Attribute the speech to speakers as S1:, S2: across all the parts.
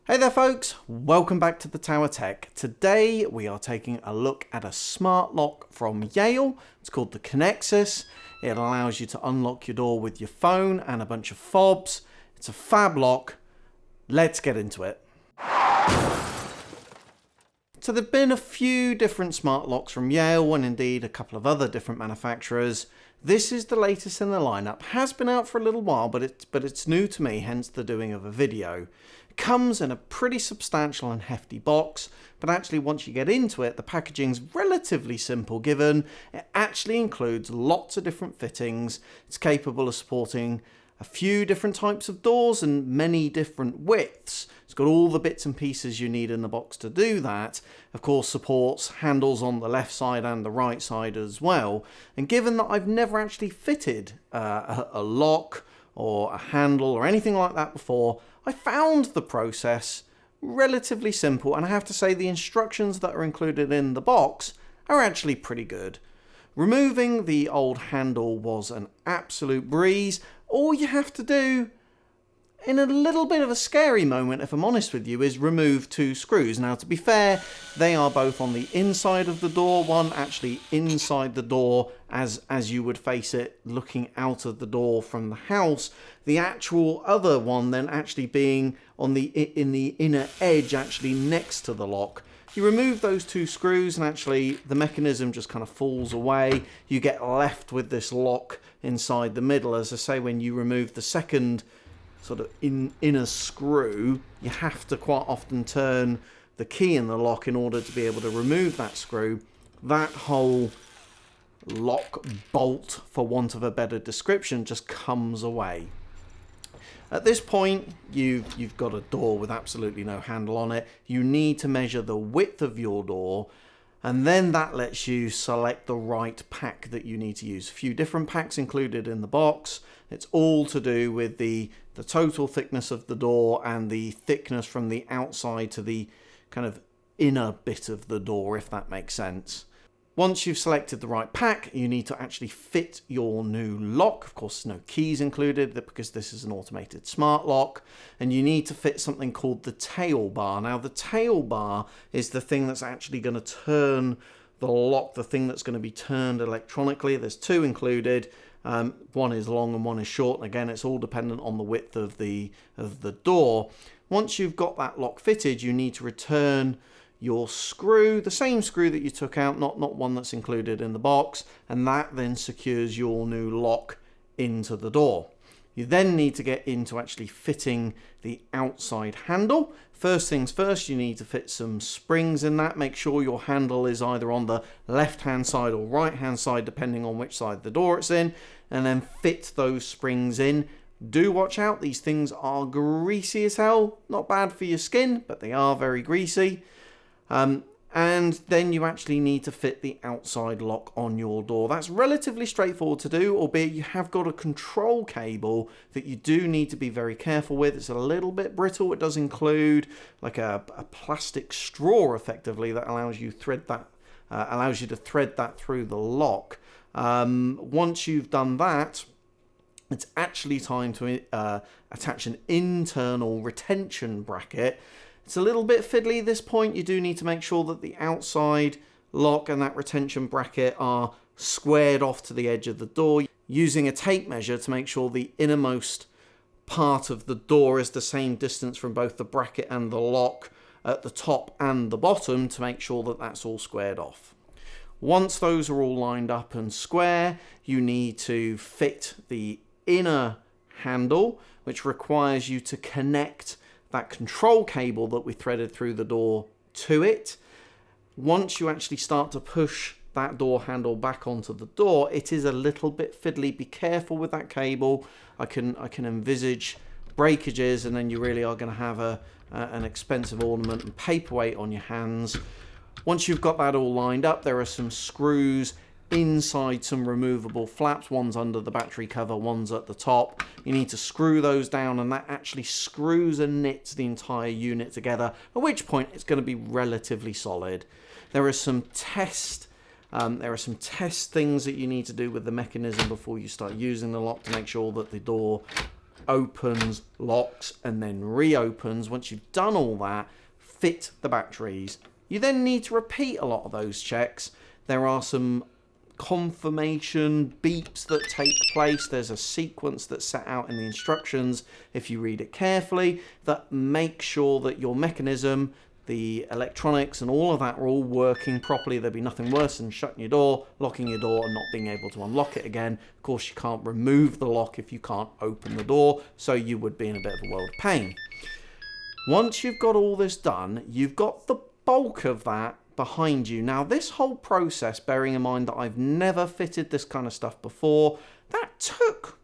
S1: Hey there folks, welcome back to the Tower Tech. Today we are taking a look at a smart lock from Yale. It's called the Connexxus. It allows you to unlock your door with your phone and a bunch of fobs. It's a fab lock. Let's get into it. So there've been a few different smart locks from Yale and indeed a couple of other different manufacturers. This is the latest in the lineup. Has been out for a little while, but it's new to me, hence the doing of a video. It comes in a pretty substantial and hefty box, but actually once you get into it, the packaging's relatively simple given it actually includes lots of different fittings. It's capable of supporting a few different types of doors and many different widths. It's got all the bits and pieces you need in the box to do that. Of course, supports handles on the left side and the right side as well. And given that I've never actually fitted a lock or a handle or anything like that before, I found the process relatively simple, and I have to say the instructions that are included in the box are actually pretty good. Removing the old handle was an absolute breeze. All you have to do, in a little bit of a scary moment if I'm honest with you, is remove two screws. Now to be fair, they are both on the inside of the door, one actually inside the door as you would face it looking out of the door from the house, the actual other one then actually being on in the inner edge actually next to the lock. You remove those two screws and actually the mechanism just kind of falls away. You get left with this lock inside the middle. As I say, when you remove the second sort of inner screw, you have to quite often turn the key in the lock in order to be able to remove that screw. That whole lock bolt, for want of a better description, just comes away. At this point, you've got a door with absolutely no handle on it. You need to measure the width of your door, and then that lets you select the right pack that you need to use. A few different packs included in the box. It's all to do with the total thickness of the door and the thickness from the outside to the kind of inner bit of the door, if that makes sense. Once you've selected the right pack, you need to actually fit your new lock. Of course, there's no keys included because this is an automated smart lock. And you need to fit something called the tail bar. Now, the tail bar is the thing that's actually going to turn the lock, the thing that's going to be turned electronically. There's two included. One is long and one is short. And again, it's all dependent on the width of the door. Once you've got that lock fitted, you need to return your screw, the same screw that you took out, not one that's included in the box, and that then secures your new lock into the door. You then need to get into actually fitting the outside handle. First things first, you need to fit some springs in that. Make sure your handle is either on the left-hand side or right-hand side, depending on which side of the door it's in, and then fit those springs in. Do watch out, these things are greasy as hell. Not bad for your skin, but they are very greasy. And then you actually need to fit the outside lock on your door. That's relatively straightforward to do, albeit you have got a control cable that you do need to be very careful with. It's a little bit brittle. It does include like a plastic straw, effectively, that allows you to thread that through the lock. Once you've done that, it's actually time to attach an internal retention bracket. It's a little bit fiddly at this point. You do need to make sure that the outside lock and that retention bracket are squared off to the edge of the door, using a tape measure to make sure the innermost part of the door is the same distance from both the bracket and the lock at the top and the bottom to make sure that that's all squared off. Once those are all lined up and square, you need to fit the inner handle, which requires you to connect that control cable that we threaded through the door to it. Once you actually start to push that door handle back onto the door, it is a little bit fiddly. Be careful with that cable. I can envisage breakages, and then you really are going to have an expensive ornament and paperweight on your hands. Once you've got that all lined up, there are some screws inside some removable flaps. One's under the battery cover, one's at the top. You need to screw those down, and that actually screws and knits the entire unit together, at which point it's going to be relatively solid. There are some test things that you need to do with the mechanism before you start using the lock to make sure that the door opens, locks, and then reopens. Once you've done all that, fit the batteries. You then need to repeat a lot of those checks. There are some confirmation beeps that take place. There's a sequence that's set out in the instructions, if you read it carefully, that make sure that your mechanism, the electronics and all of that are all working properly. There'd be nothing worse than shutting your door, locking your door and not being able to unlock it again. Of course, you can't remove the lock if you can't open the door, so you would be in a bit of a world of pain. Once you've got all this done, you've got the bulk of that behind you. Now, this whole process, bearing in mind that I've never fitted this kind of stuff before, that took,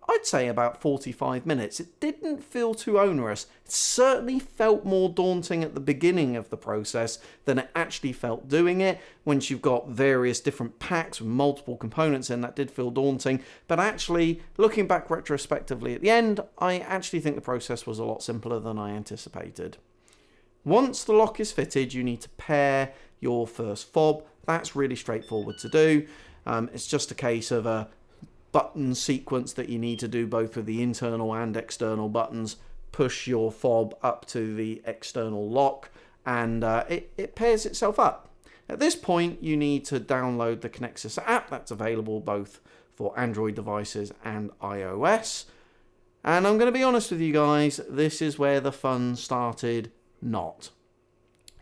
S1: I'd say, about 45 minutes. It didn't feel too onerous. It certainly felt more daunting at the beginning of the process than it actually felt doing it. Once you've got various different packs with multiple components in, that did feel daunting. But actually, looking back retrospectively at the end, I actually think the process was a lot simpler than I anticipated. Once the lock is fitted, you need to pair your first fob. That's really straightforward to do. It's just a case of a button sequence that you need to do both with the internal and external buttons. Push your fob up to the external lock and it pairs itself up. At this point, you need to download the Connexxus app. That's available both for Android devices and iOS. And I'm going to be honest with you guys, this is where the fun started. Not.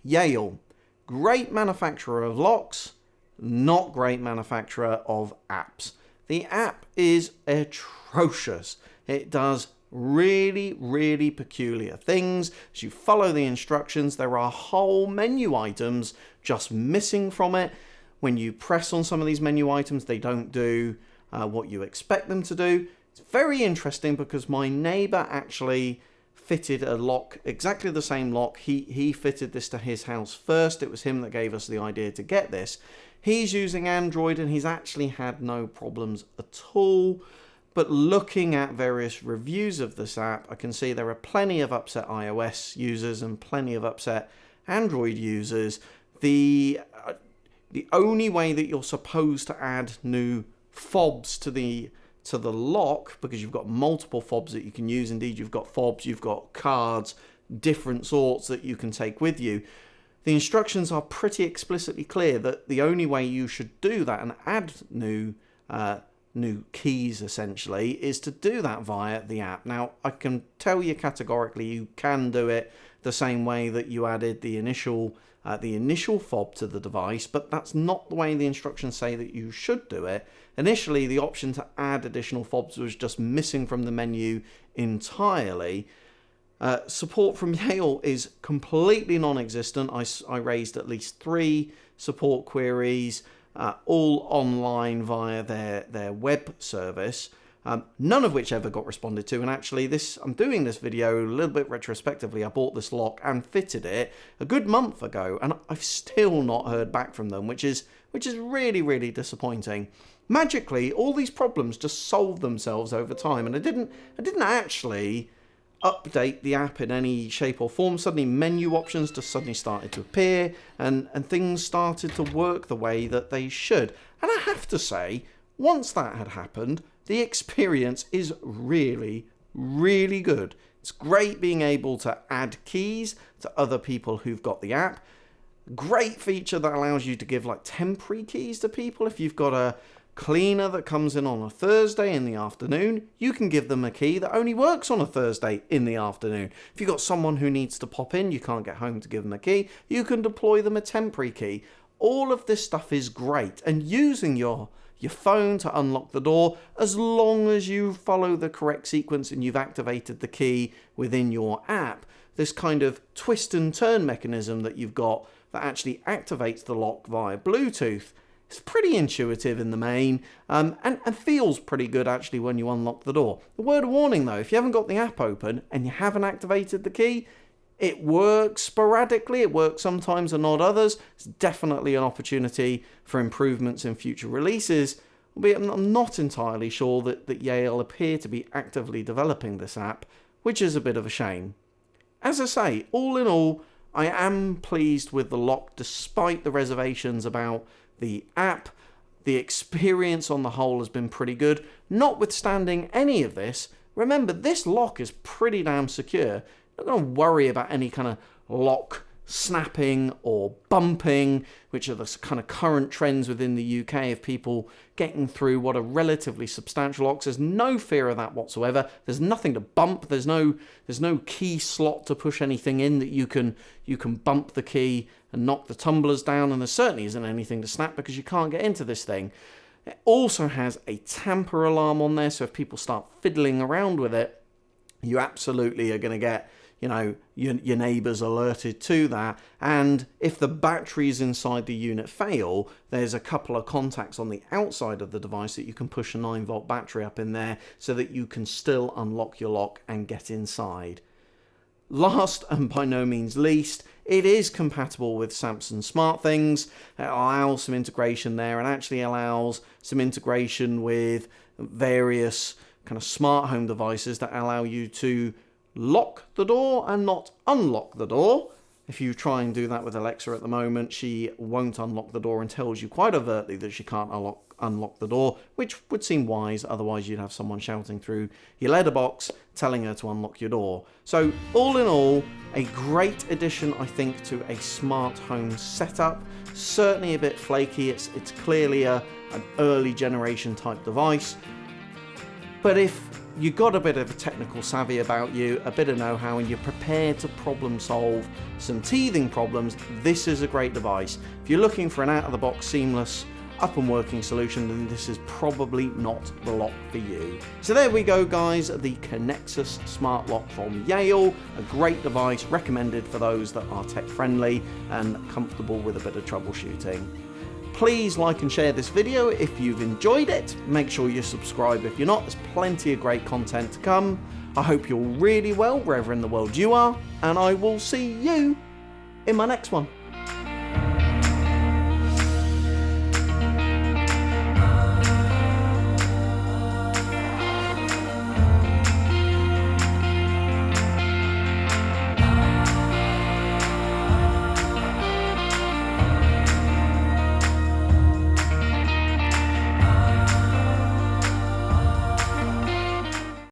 S1: Yale, great manufacturer of locks, not great manufacturer of apps. The app is atrocious. It does really, really peculiar things. As you follow the instructions, there are whole menu items just missing from it. When you press on some of these menu items, they don't do what you expect them to do. It's very interesting because my neighbor actually fitted a lock, exactly the same lock. He fitted this to his house first. It was him that gave us the idea to get this. He's using Android and he's actually had no problems at all. But looking at various reviews of this app, I can see there are plenty of upset iOS users and plenty of upset Android users. The only way that you're supposed to add new fobs to the lock, because you've got multiple fobs that you can use. Indeed, you've got fobs, you've got cards, different sorts that you can take with you. The instructions are pretty explicitly clear that the only way you should do that and add new keys, essentially, is to do that via the app. Now, I can tell you categorically you can do it the same way that you added the initial fob to the device, but that's not the way the instructions say that you should do it. Initially, the option to add additional fobs was just missing from the menu entirely. Support from Yale is completely non-existent. I raised at least 3 support queries, all online via their web service, none of which ever got responded to. And actually, I'm doing this video a little bit retrospectively. I bought this lock and fitted it a good month ago, and I've still not heard back from them, which is really, really disappointing. Magically, all these problems just solved themselves over time, and I didn't actually update the app in any shape or form. Suddenly menu options just suddenly started to appear and things started to work the way that they should. And I have to say, once that had happened, the experience is really, really good. It's great being able to add keys to other people who've got the app. Great feature that allows you to give like temporary keys to people. If you've got a cleaner that comes in on a Thursday in the afternoon, you can give them a key that only works on a Thursday in the afternoon. If you've got someone who needs to pop in, you can't get home to give them a key, you can deploy them a temporary key. All of this stuff is great, and using your phone to unlock the door, as long as you follow the correct sequence and you've activated the key within your app, this kind of twist and turn mechanism that you've got that actually activates the lock via Bluetooth, it's pretty intuitive in the main, and feels pretty good actually when you unlock the door. A word of warning though, if you haven't got the app open and you haven't activated the key, it works sporadically, it works sometimes and not others. It's definitely an opportunity for improvements in future releases, albeit I'm not entirely sure that Yale appear to be actively developing this app, which is a bit of a shame. As I say, all in all, I am pleased with the lock despite the reservations about the app. The experience on the whole has been pretty good. Notwithstanding any of this, remember, this lock is pretty damn secure. You're not going to worry about any kind of lock snapping or bumping, which are the kind of current trends within the UK of people getting through what are relatively substantial locks. There's no fear of that whatsoever. There's nothing to bump. There's no key slot to push anything in that you can bump the key and knock the tumblers down, and there certainly isn't anything to snap because you can't get into this thing. It also has a tamper alarm on there, so if people start fiddling around with it, you absolutely are going to get your neighbours alerted to that. And if the batteries inside the unit fail, there's a couple of contacts on the outside of the device that you can push a 9-volt battery up in there so that you can still unlock your lock and get inside. Last and by no means least, it is compatible with Samsung SmartThings. It allows some integration there and actually allows some integration with various kind of smart home devices that allow you to lock the door and not unlock the door. If you try and do that with Alexa at the moment, she won't unlock the door and tells you quite overtly that she can't unlock the door, which would seem wise, otherwise you'd have someone shouting through your letterbox telling her to unlock your door. So all in all, a great addition, I think, to a smart home setup. Certainly a bit flaky. It's clearly an early generation type device, but if you got a bit of a technical savvy about you, a bit of know-how, and you're prepared to problem solve some teething problems, this is a great device. If you're looking for an out-of-the-box, seamless, up and working solution, then this is probably not the lock for you. So there we go, guys, the Connexxus Smart Lock from Yale, a great device recommended for those that are tech-friendly and comfortable with a bit of troubleshooting. Please like and share this video if you've enjoyed it. Make sure you subscribe if you're not. There's plenty of great content to come. I hope you're really well wherever in the world you are, and I will see you in my next one.